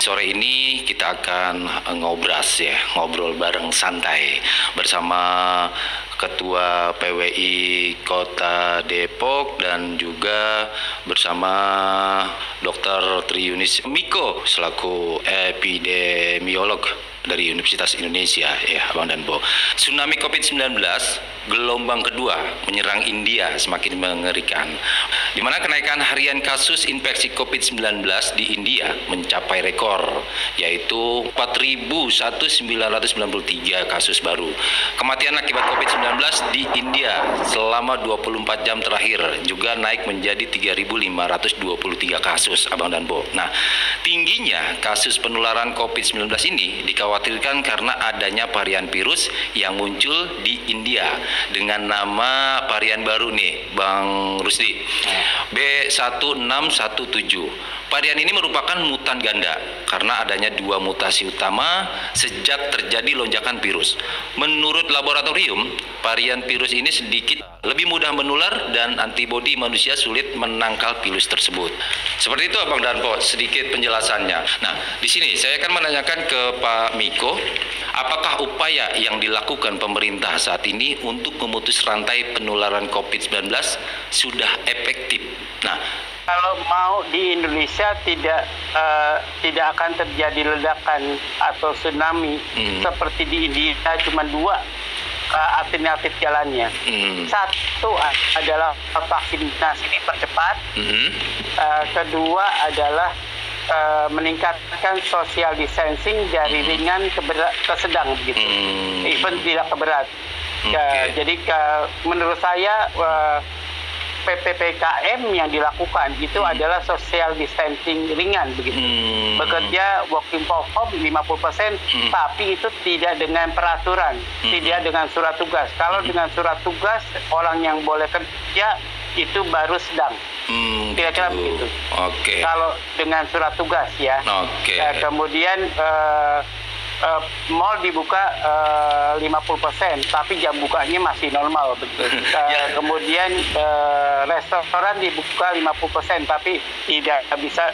Sore ini kita akan ngobrol bareng santai bersama Ketua PWI Kota Depok dan juga bersama Dr. Triunis Miko selaku epidemiolog dari Universitas Indonesia, ya Abang dan Bo. Tsunami COVID-19 gelombang kedua menyerang India semakin mengerikan, di mana kenaikan harian kasus infeksi COVID-19 di India mencapai rekor, yaitu 4.993 kasus baru. Kematian akibat COVID-19 di India selama 24 jam terakhir juga naik menjadi 3.523 kasus, Abang dan Bo. Nah, tingginya kasus penularan COVID-19 ini dikhawatirkan karena adanya varian virus yang muncul di India dengan nama varian baru nih, Bang Rusdi, B1617. Varian ini merupakan mutan ganda karena adanya dua mutasi utama sejak terjadi lonjakan virus. Menurut laboratorium, varian virus ini sedikit lebih mudah menular dan antibodi manusia sulit menangkal virus tersebut. Seperti itu Abang Danpo, sedikit penjelasannya. Nah, di sini saya akan menanyakan ke Pak Miko, apakah upaya yang dilakukan pemerintah saat ini untuk memutus rantai penularan COVID-19 sudah efektif? Nah, kalau mau di Indonesia tidak akan terjadi ledakan atau tsunami seperti di India, cuma dua alternatif jalannya. Satu adalah vaksinasi dipercepat. Kedua adalah meningkatkan social distancing dari ringan ke sedang begitu, even tidak ke berat. Jadi menurut saya PPKM yang dilakukan itu adalah social distancing ringan begitu. Bekerja working from home 50%, tapi itu tidak dengan peraturan, tidak dengan surat tugas. Kalau dengan surat tugas, orang yang boleh kerja itu baru sedang. Kira-kira begitu. Kalau dengan surat tugas ya. Kemudian mall dibuka 50%, tapi jam bukanya masih normal begitu. Kemudian restoran dibuka 50%, tapi tidak bisa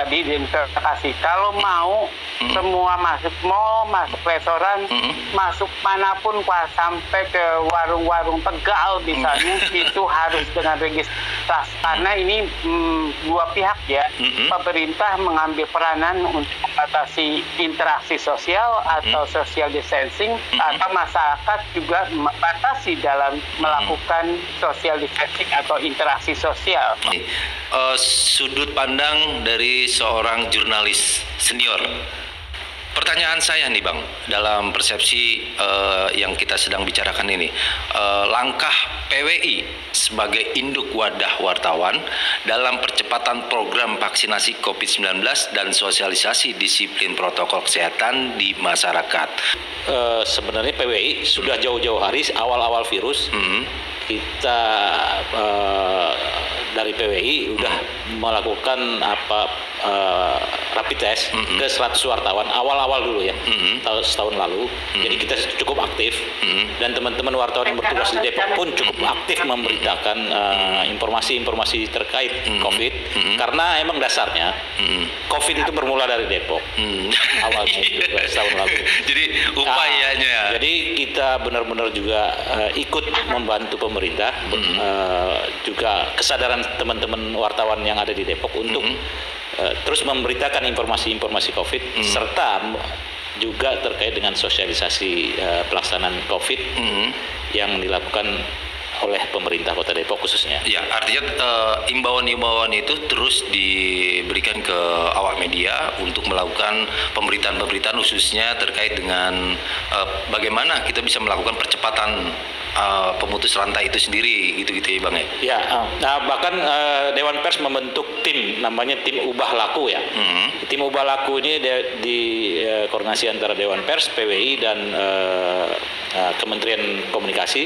diidentifikasi. Kalau mau semua masuk mall, masuk restoran, masuk manapun sampai ke warung-warung Tegal misalnya, itu harus dengan registrasi. Karena ini dua pihak ya, pemerintah mengambil peranan untuk membatasi interaksi sosial atau social distancing, atau masyarakat juga membatasi dalam melakukan social distancing atau interaksi sosial. Sudut pandang dari seorang jurnalis senior. Pertanyaan saya nih Bang, dalam persepsi yang kita sedang bicarakan ini, langkah PWI sebagai induk wadah wartawan dalam percepatan program vaksinasi COVID-19 dan sosialisasi disiplin protokol kesehatan di masyarakat. Sebenarnya PWI sudah jauh-jauh hari awal-awal virus, kita dari PWI udah melakukan rapid test ke 100 wartawan awal-awal dulu ya, setahun lalu. Jadi kita cukup aktif, dan teman-teman wartawan yang bertugas di Depok pun cukup aktif memberitakan informasi-informasi terkait COVID, karena emang dasarnya COVID itu bermula dari Depok awalnya juga setahun lalu. Jadi upayanya. Jadi kita benar-benar juga ikut membantu pemerintah, juga kesadaran teman-teman wartawan yang ada di Depok untuk terus memberitakan informasi-informasi COVID, serta juga terkait dengan sosialisasi pelaksanaan COVID yang dilakukan oleh pemerintah Kota Depok khususnya. Ya, artinya imbauan-imbauan itu terus diberikan ke awak media untuk melakukan pemberitaan-pemberitaan khususnya terkait dengan bagaimana kita bisa melakukan percepatan pemutus rantai itu sendiri, gitu-gitu ya Bang ya? Ya, bahkan Dewan Pers membentuk tim, namanya tim Ubah Laku ya. Tim Ubah Laku ini di koordinasi antara Dewan Pers, PWI, dan Kementerian Komunikasi